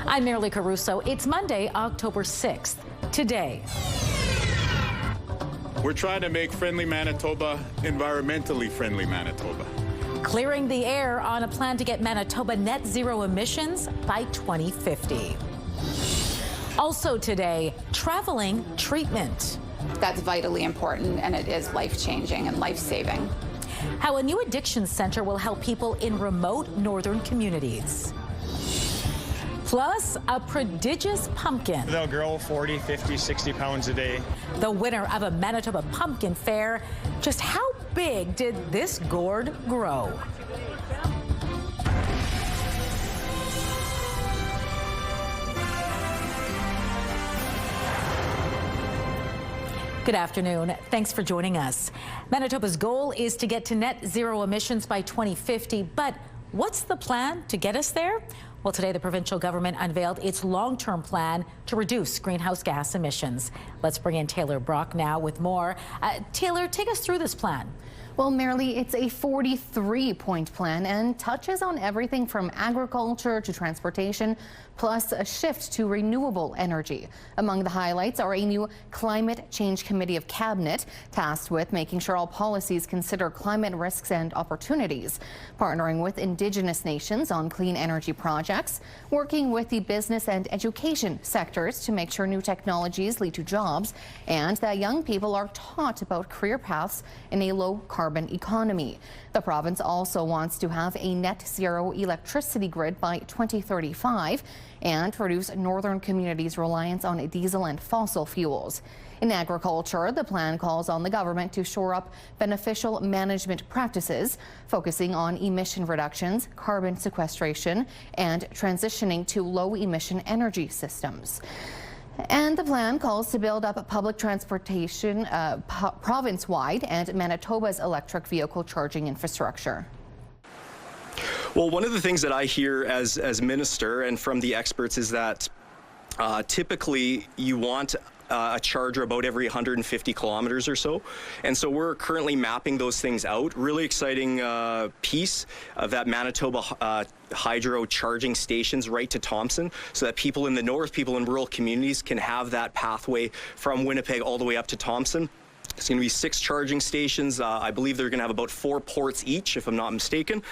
I'm Marilee Caruso. It's Monday, October 6th. Today, we're trying to make friendly Manitoba environmentally friendly Manitoba. Clearing the air on a plan to get Manitoba net zero emissions by 2050. Also today, traveling treatment. That's vitally important, and it is life-changing and life-saving. How a new addiction center will help people in remote northern communities. Plus, a prodigious pumpkin. They'll grow 40, 50, 60 pounds a day. The winner of a Manitoba Pumpkin Fair. Just how big did this gourd grow? Good afternoon. Thanks for joining us. Manitoba's goal is to get to net zero emissions by 2050, but what's the plan to get us there? Well, today the provincial government unveiled its long-term plan to reduce greenhouse gas emissions. Let's bring in Taylor Brock now with more. Taylor, take us through this plan. Well, Marilee, it's a 43-point plan and touches on everything from agriculture to transportation, plus a shift to renewable energy. Among the highlights are a new Climate Change Committee of Cabinet tasked with making sure all policies consider climate risks and opportunities, partnering with Indigenous nations on clean energy projects, working with the business and education sectors to make sure new technologies lead to jobs, and that young people are taught about career paths in a low-carbon economy. The province also wants to have a net zero electricity grid by 2035 and reduce northern communities' reliance on diesel and fossil fuels. In agriculture, the plan calls on the government to shore up beneficial management practices, focusing on emission reductions, carbon sequestration, and transitioning to low-emission energy systems. And the plan calls to build up public transportation province-wide and Manitoba's electric vehicle charging infrastructure. Well, one of the things that I hear as minister and from the experts is that typically you want a charger about every 150 kilometers or so. And so we're currently mapping those things out. Really exciting piece of that Manitoba hydro charging stations right to Thompson, so that people in the north, people in rural communities can have that pathway from Winnipeg all the way up to Thompson. It's going to be 6 charging stations. I believe they're going to have about 4 ports each, if I'm not mistaken.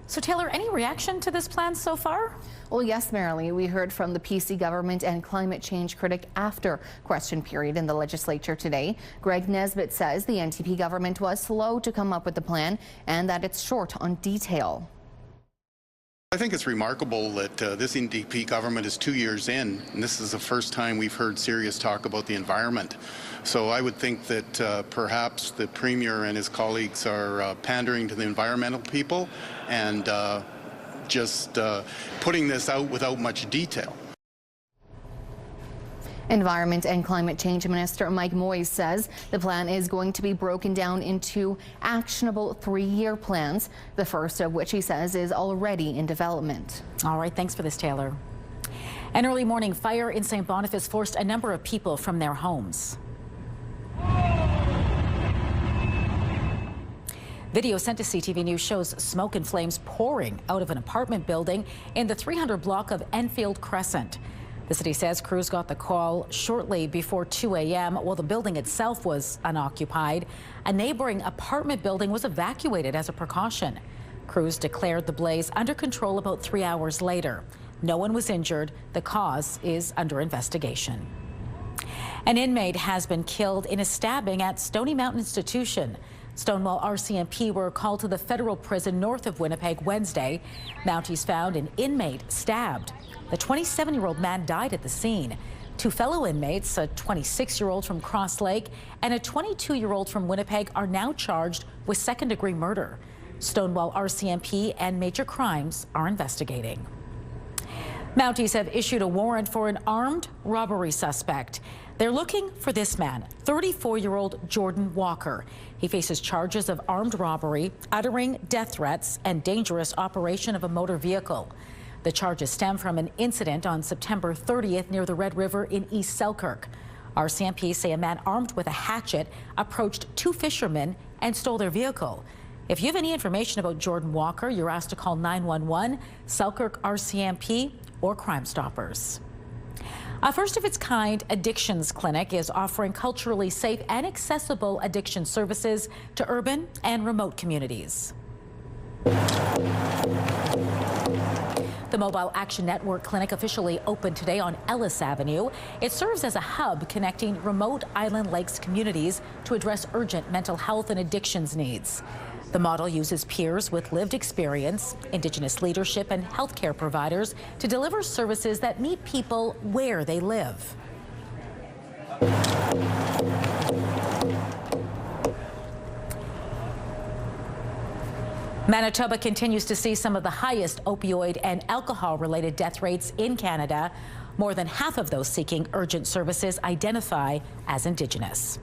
So, Taylor, any reaction to this plan so far? Well, yes, Marilee. We heard from the PC government and climate change critic after question period in the legislature today. Greg Nesbitt says the NTP government was slow to come up with the plan and that it's short on detail. I think it's remarkable that this NDP government is 2 years in, and this is the first time we've heard serious talk about the environment. So I would think that perhaps the Premier and his colleagues are pandering to the environmental people and just putting this out without much detail. Environment and Climate Change Minister Mike Moyes says the plan is going to be broken down into actionable 3-year plans, the first of which he says is already in development. All right, thanks for this, Taylor. An early morning fire in St. Boniface forced a number of people from their homes. Video sent to CTV News shows smoke and flames pouring out of an apartment building in the 300 block of Enfield Crescent. The city says crews got the call shortly before 2 a.m. while the building itself was unoccupied. A neighboring apartment building was evacuated as a precaution. Crews declared the blaze under control about 3 hours later. No one was injured. The cause is under investigation. An inmate has been killed in a stabbing at Stony Mountain Institution. Stonewall RCMP were called to the federal prison north of Winnipeg Wednesday. Mounties found an inmate stabbed. The 27-year-old man died at the scene. 2 fellow inmates, a 26-year-old from Cross Lake and a 22-year-old from Winnipeg, are now charged with second-degree murder. Stonewall RCMP and Major Crimes are investigating. Mounties have issued a warrant for an armed robbery suspect. They're looking for this man, 34-year-old Jordan Walker. He faces charges of armed robbery, uttering death threats, and dangerous operation of a motor vehicle. The charges stem from an incident on September 30th near the Red River in East Selkirk. RCMP say a man armed with a hatchet approached 2 fishermen and stole their vehicle. If you have any information about Jordan Walker, you're asked to call 911. Selkirk RCMP or Crime Stoppers. A first-of-its-kind addictions clinic is offering culturally safe and accessible addiction services to urban and remote communities. The Mobile Action Network Clinic officially opened today on Ellis Avenue. It serves as a hub connecting remote Island Lakes communities to address urgent mental health and addictions needs. The model uses peers with lived experience, Indigenous leadership, and healthcare providers to deliver services that meet people where they live. Manitoba continues to see some of the highest opioid and alcohol-related death rates in Canada. More than half of those seeking urgent services identify as Indigenous.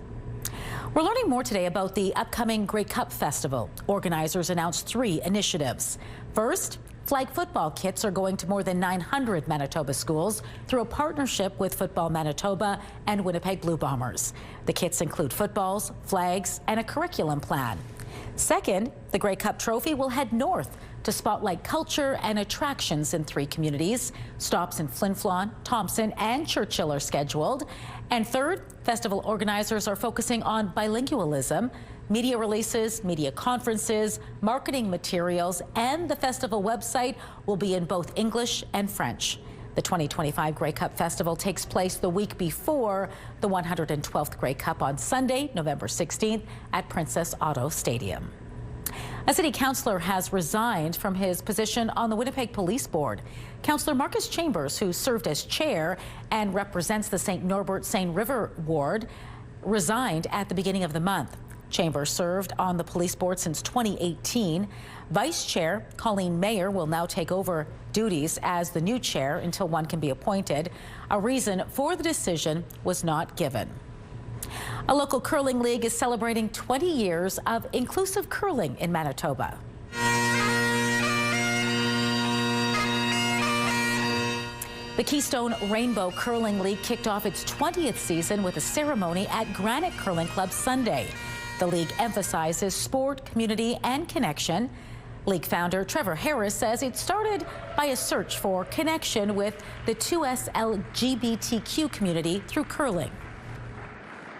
We're learning more today about the upcoming Grey Cup Festival. Organizers announced 3 initiatives. First, flag football kits are going to more than 900 Manitoba schools through a partnership with Football Manitoba and Winnipeg Blue Bombers. The kits include footballs, flags, and a curriculum plan. Second, the Grey Cup Trophy will head north to spotlight culture and attractions in 3 communities. Stops in Flin Flon, Thompson, and Churchill are scheduled. And third, festival organizers are focusing on bilingualism, media releases, media conferences, marketing materials, and the festival website will be in both English and French. The 2025 Grey Cup Festival takes place the week before the 112th Grey Cup on Sunday, November 16th at Princess Auto Stadium. A city councillor has resigned from his position on the Winnipeg Police Board. Councillor Marcus Chambers, who served as chair and represents the St. Norbert-Seine River Ward, resigned at the beginning of the month. Chambers served on the police board since 2018. Vice Chair Colleen Mayer will now take over duties as the new chair until one can be appointed. A reason for the decision was not given. A local curling league is celebrating 20 years of inclusive curling in Manitoba. The Keystone Rainbow Curling League kicked off its 20th season with a ceremony at Granite Curling Club Sunday. The league emphasizes sport, community, and connection. League founder Trevor Harris says it started by a search for connection with the 2S LGBTQ community through curling.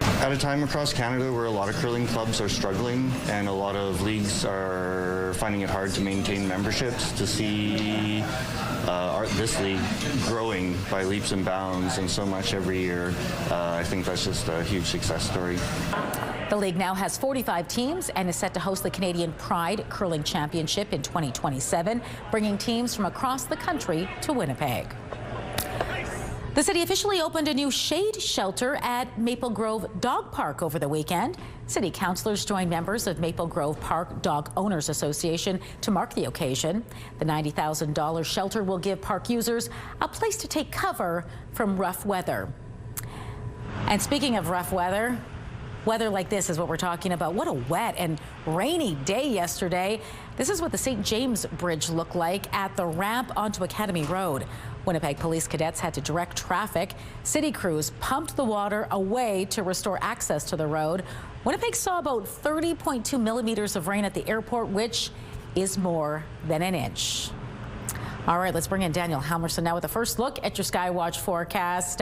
At a time across Canada where a lot of curling clubs are struggling and a lot of leagues are finding it hard to maintain memberships, to see this league growing by leaps and bounds and so much every year, I think that's just a huge success story. The league now has 45 teams and is set to host the Canadian Pride Curling Championship in 2027, bringing teams from across the country to Winnipeg. The city officially opened a new shade shelter at Maple Grove Dog Park over the weekend. City councillors joined members of Maple Grove Park Dog Owners Association to mark the occasion. The $90,000 shelter will give park users a place to take cover from rough weather. And speaking of rough weather, weather like this is what we're talking about. What a wet and rainy day yesterday. This is what the St. James Bridge looked like at the ramp onto Academy Road. Winnipeg police cadets had to direct traffic. City crews pumped the water away to restore access to the road. Winnipeg saw about 30.2 millimeters of rain at the airport, which is more than an inch. All right, let's bring in Daniel Halmerson now with a first look at your Skywatch forecast.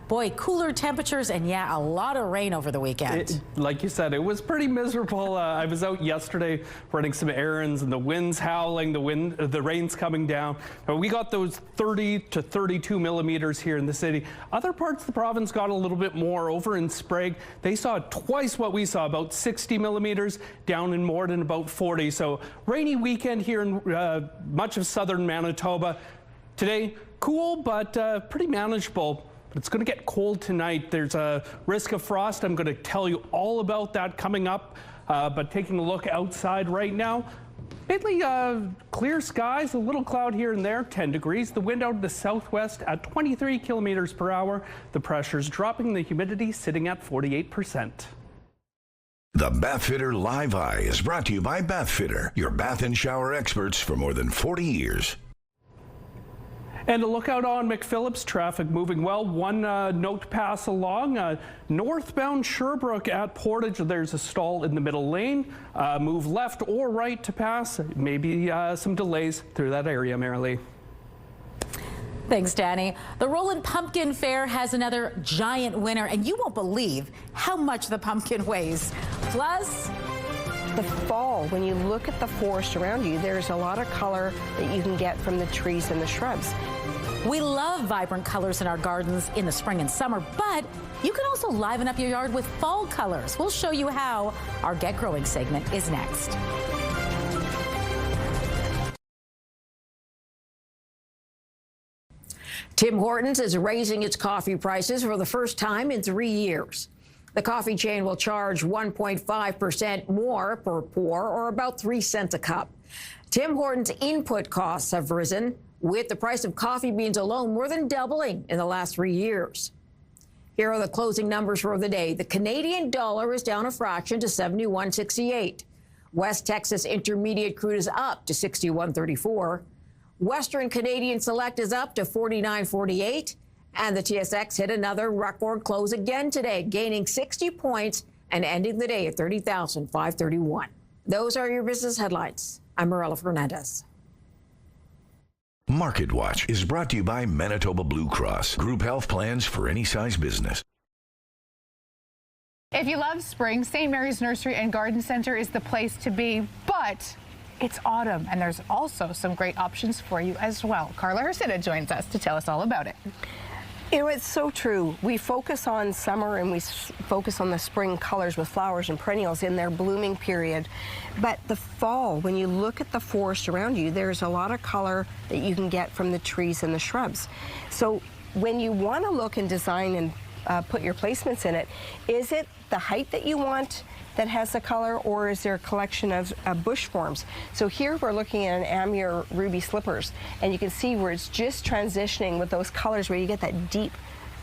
Boy, cooler temperatures and, yeah, a lot of rain over the weekend. Like you said, it was pretty miserable. I was out yesterday running some errands and the wind's howling, the rain's coming down. We got those 30 to 32 millimeters here in the city. Other parts of the province got a little bit more. Over in Sprague, they saw twice what we saw, about 60 millimeters, down in Morden about 40. So rainy weekend here in much of southern Manitoba. Today, cool, but pretty manageable. But it's going to get cold tonight. There's a risk of frost. I'm going to tell you all about that coming up. But taking a look outside right now, mainly clear skies, a little cloud here and there, 10 degrees. The wind out of the southwest at 23 kilometers per hour. The pressure's dropping, the humidity sitting at 48%. The Bathfitter Live Eye is brought to you by Bathfitter, your bath and shower experts for more than 40 years. And a look out on McPhillips, traffic moving well. One note to pass along. Northbound Sherbrooke at Portage, there's a stall in the middle lane. Move left or right to pass. Maybe some delays through that area, Marilee. Thanks, Danny. The Roland Pumpkin Fair has another giant winner, and you won't believe how much the pumpkin weighs. Plus, the fall, when you look at the forest around you, there's a lot of color that you can get from the trees and the shrubs. we love vibrant colors in our gardens in the spring and summer, but you can also liven up your yard with fall colors. We'll show you how. Our Get Growing segment is next. Tim Hortons is raising its coffee prices for the first time in 3 years. The coffee chain will charge 1.5% more per pour, or about 3 cents a cup. Tim Hortons' input costs have risen, with the price of coffee beans alone more than doubling in the last 3 years. Here are the closing numbers for the day. The Canadian dollar is down a fraction to 71.68. West Texas Intermediate crude is up to 61.34. Western Canadian Select is up to 49.48. And the TSX hit another record close again today, gaining 60 points and ending the day at 30,531. Those are your business headlines. I'm Marella Fernandez. Market Watch is brought to you by Manitoba Blue Cross. Group health plans for any size business. If you love spring, St. Mary's Nursery and Garden Center is the place to be, but it's autumn, and there's also some great options for you as well. Carla Hercita joins us to tell us all about it. You know, it's so true. We focus on summer and we focus on the spring colors with flowers and perennials in their blooming period. But the fall, when you look at the forest around you, there's a lot of color that you can get from the trees and the shrubs. So when you want to look and design and put your placements in it, is it the height that you want that has the color, or is there a collection of bush forms? So here we're looking at an Amur ruby slippers, and you can see where it's just transitioning with those colors where you get that deep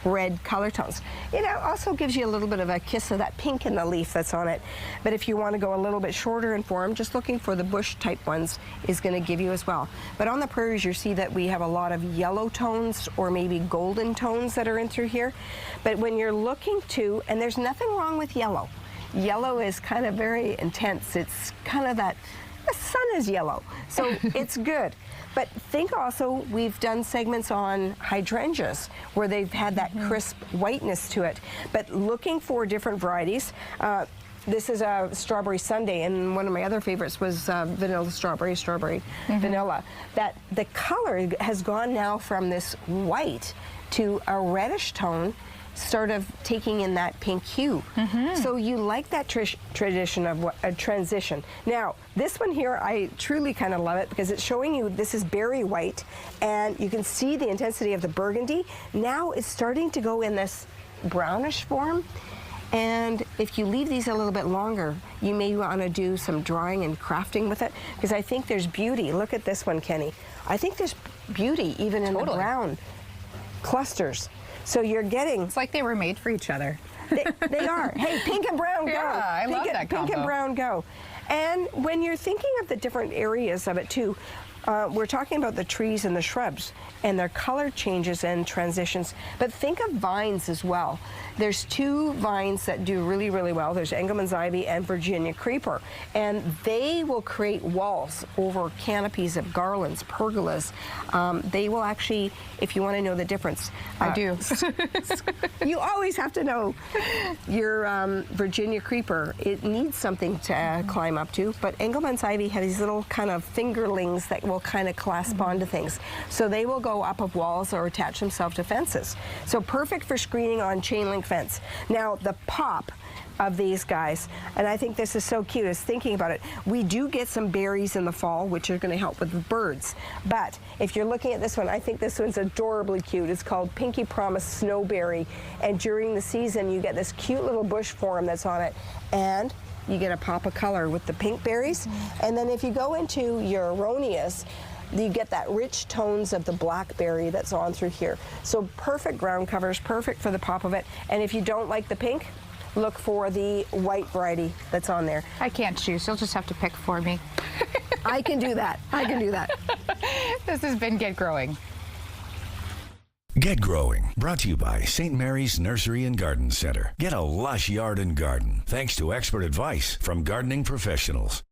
red color tones. It also gives you a little bit of a kiss of that pink in the leaf that's on it. But if you want to go a little bit shorter in form, just looking for the bush type ones is going to give you as well. But on the prairies, you see that we have a lot of yellow tones or maybe golden tones that are in through here. But when you're looking to, and there's nothing wrong with yellow. Yellow is kind of very intense. It's kind of that, the sun is yellow, so it's good. But think also, we've done segments on hydrangeas where they've had that crisp whiteness to it. But looking for different varieties, this is a strawberry sundae, and one of my other favorites was vanilla strawberry, vanilla. That the color has gone now from this white to a reddish tone, sort of taking in that pink hue. So you like that tradition of a transition. Now, this one here, I truly kind of love it because it's showing you this is berry white, and you can see the intensity of the burgundy. Now it's starting to go in this brownish form. And if you leave these a little bit longer, you may want to do some drawing and crafting with it, because I think there's beauty. Look at this one, Kenny. I think there's beauty even in the brown clusters. So you're getting... It's like they were made for each other. They are. Hey, pink and brown, go. Yeah, I love that combo. Pink and brown, go. And when you're thinking of the different areas of it, too, we're talking about the trees and the shrubs and their color changes and transitions. But think of vines as well. There's 2 vines that do really, really well. There's Engelmann's ivy and Virginia creeper. And they will create walls over canopies of garlands, pergolas. They will actually, if you want to know the difference. I do. You always have to know your Virginia creeper. It needs something to climb up to. But Engelmann's ivy has these little kind of fingerlings that will kind of clasp onto things. So they will go up of walls or attach themselves to fences. So perfect for screening on chain link fence. Now the pop of these guys, and I think this is so cute, is thinking about it. We do get some berries in the fall, which are going to help with the birds. But if you're looking at this one, I think this one's adorably cute. It's called Pinky Promise Snowberry. And during the season, you get this cute little bush form that's on it. And you get a pop of color with the pink berries. And then if you go into your aronias, you get that rich tones of the blackberry that's on through here. So perfect ground covers, perfect for the pop of it. And if you don't like the pink, look for the white variety that's on there. I can't choose. You'll just have to pick for me. I can do that. I can do that. This has been Get Growing. Get Growing, brought to you by St. Mary's Nursery and Garden Center. Get a lush yard and garden, thanks to expert advice from gardening professionals.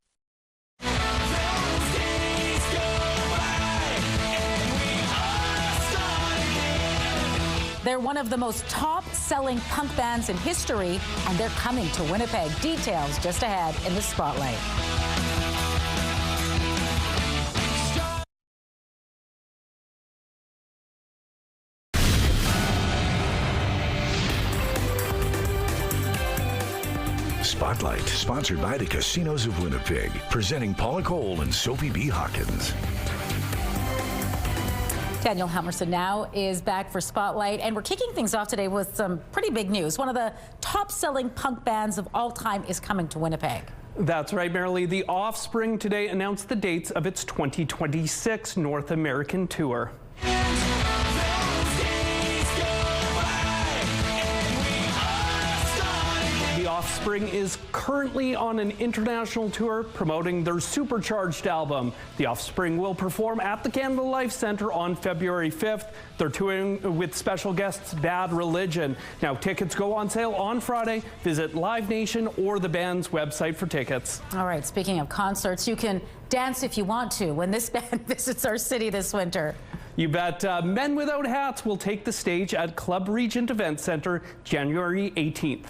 They're one of the most top-selling punk bands in history, and they're coming to Winnipeg. Details just ahead in the Spotlight. Spotlight, sponsored by the Casinos of Winnipeg, presenting Paula Cole and Sophie B. Hawkins. Daniel Helmerson now is back for Spotlight, and we're kicking things off today with some pretty big news. One of the top-selling punk bands of all time is coming to Winnipeg. That's right, Marilee. The Offspring today announced the dates of its 2026 North American tour. The Offspring is currently on an international tour promoting their supercharged album. The Offspring will perform at the Canada Life Centre on February 5th. They're touring with special guests Bad Religion. Now, tickets go on sale on Friday. Visit Live Nation or the band's website for tickets. All right, speaking of concerts, you can dance if you want to when this band visits our city this winter. You bet. Men Without Hats will take the stage at Club Regent Event Center January 18th.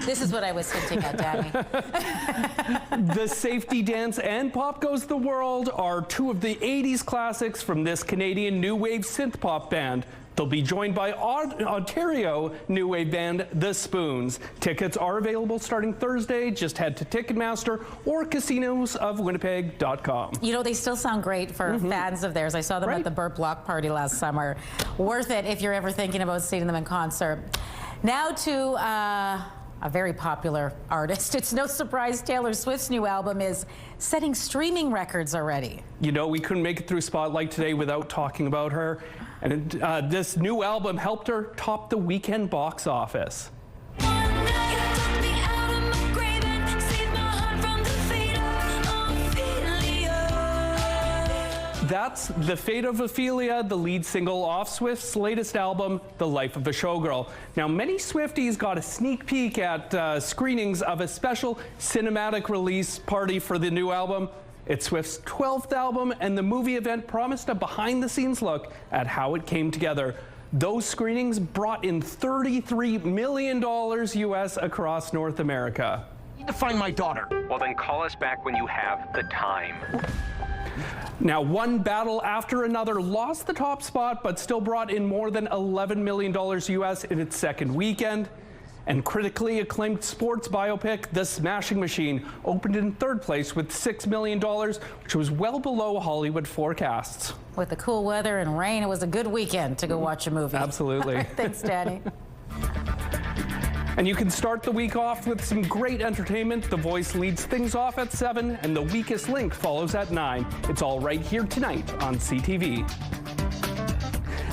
This is what I was hinting at, Danny. The Safety Dance and Pop Goes the World are two of the 80s classics from this Canadian new wave synth pop band. They'll be joined by Ontario new wave band The Spoons. Tickets are available starting Thursday. Just head to Ticketmaster or casinosofwinnipeg.com. You know, they still sound great for fans of theirs. I saw them at the Burt Block Party last summer. Worth it if you're ever thinking about seeing them in concert. Now to a very popular artist. It's no surprise Taylor Swift's new album is setting streaming records already. You know, we couldn't make it through Spotlight today without talking about her. And this new album helped her top the weekend box office. That's The Fate of Ophelia, the lead single off Swift's latest album, The Life of a Showgirl. Now, many Swifties got a sneak peek at screenings of a special cinematic release party for the new album. It's Swift's 12th album, and the movie event promised a behind-the-scenes look at how it came together. Those screenings brought in $33 million US across North America. I need to find my daughter. Well, then call us back when you have the time. Now, one battle after another lost the top spot, but still brought in more than $11 million US in its second weekend. And critically acclaimed sports biopic, The Smashing Machine, opened in third place with $6 million, which was well below Hollywood forecasts. With the cool weather and rain, it was a good weekend to go watch a movie. Absolutely. Thanks, Danny. And you can start the week off with some great entertainment. The Voice leads things off at 7, and The Weakest Link follows at 9. It's all right here tonight on CTV.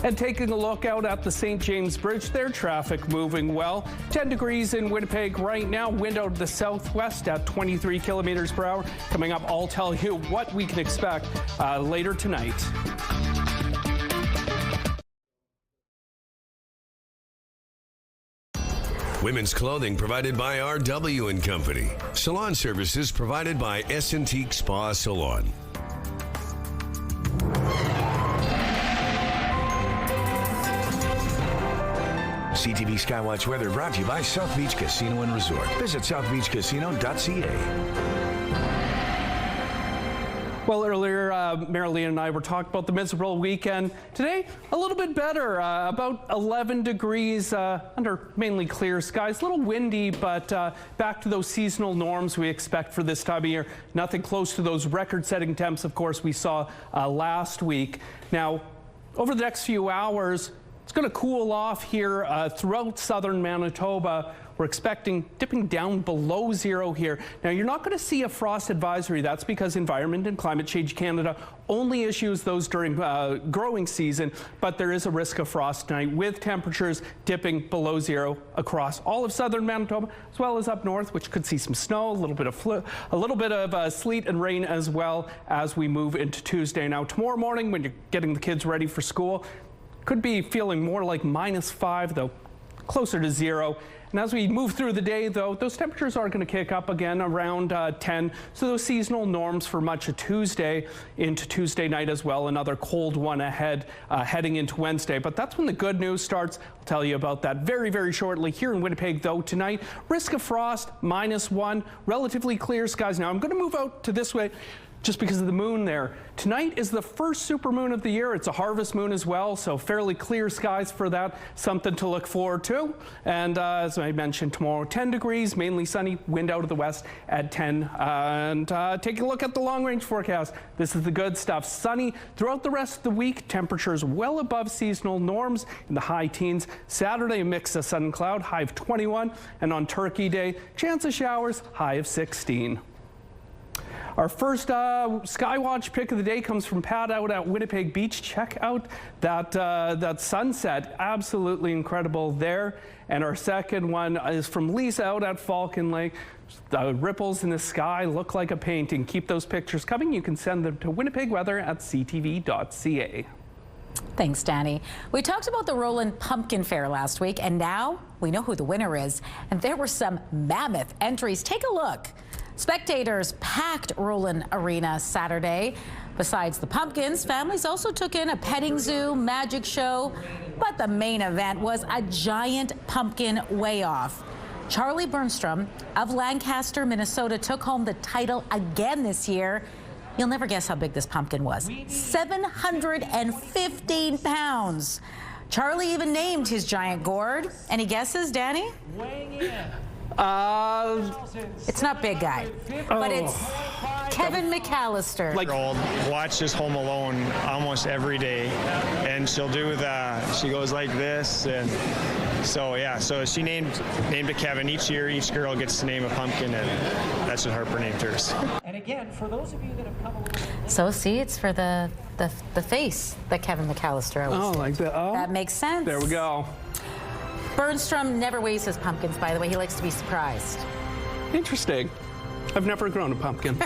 And taking a look out at the St. James Bridge, their traffic moving well. 10 degrees in Winnipeg right now, wind out of the southwest at 23 kilometers per hour. Coming up, I'll tell you what we can expect later tonight. Women's clothing provided by RW & Company. Salon services provided by S&T Spa Salon. CTV Skywatch weather brought to you by South Beach Casino and Resort. Visit southbeachcasino.ca. Well, earlier, Marilee and I were talking about the miserable weekend. Today, a little bit better, about 11 degrees under mainly clear skies. A little windy, but back to those seasonal norms we expect for this time of year. Nothing close to those record-setting temps, of course, we saw last week. Now, over the next few hours, it's going to cool off here throughout southern Manitoba. We're expecting dipping down below zero here. Now, you're not going to see a frost advisory. That's because Environment and Climate Change Canada only issues those during growing season, but there is a risk of frost tonight with temperatures dipping below zero across all of southern Manitoba, as well as up north, which could see some snow, a little bit of sleet and rain as well as we move into Tuesday. Now, tomorrow morning, when you're getting the kids ready for school, could be feeling more like -5, though. closer to 0. And as we move through the day, though, those temperatures are going to kick up again around 10. So those seasonal norms for much of Tuesday into Tuesday night as well. Another cold one ahead heading into Wednesday. But that's when the good news starts. I'll tell you about that very, very shortly. Here in Winnipeg, though, tonight, risk of frost, -1, relatively clear skies. Now, I'm going to move out to this way just because of the moon there. Tonight is the first supermoon of the year. It's a harvest moon as well, so fairly clear skies for that. Something to look forward to. And as I mentioned, tomorrow 10 degrees, mainly sunny, wind out of the west at 10. And take a look at the long-range forecast. This is the good stuff. Sunny throughout the rest of the week. Temperatures well above seasonal norms in the high teens. Saturday, a mix of sun and cloud, high of 21. And on Turkey Day, chance of showers, high of 16. Our first Skywatch pick of the day comes from Pat out at Winnipeg Beach. Check out that sunset. Absolutely incredible there. And our second one is from Lisa out at Falcon Lake. The ripples in the sky look like a painting. Keep those pictures coming. You can send them to winnipegweather@ctv.ca. Thanks, Danny. We talked about the Roland Pumpkin Fair last week, and now we know who the winner is. And there were some mammoth entries. Take a look. Spectators packed Roland Arena Saturday. Besides the pumpkins, families also took in a petting zoo, magic show, but the main event was a giant pumpkin weigh-off. Charlie Burnstrom of Lancaster, Minnesota, took home the title again this year. You'll never guess how big this pumpkin was. 715 pounds. Charlie even named his giant gourd. Any guesses, Danny? It's not big guy, but it's Kevin McAllister. Like, watches Home Alone almost every day, and she'll do she goes like this, and so yeah, so she named it Kevin. Each year, each girl gets to name a pumpkin, and that's what Harper named hers. And again, for those of you that have come a little bit... So see, it's for the face that Kevin McAllister always did. Like that. Oh, that makes sense. There we go. Burnstrom never weighs his pumpkins, by the way. He likes to be surprised. Interesting. I've never grown a pumpkin.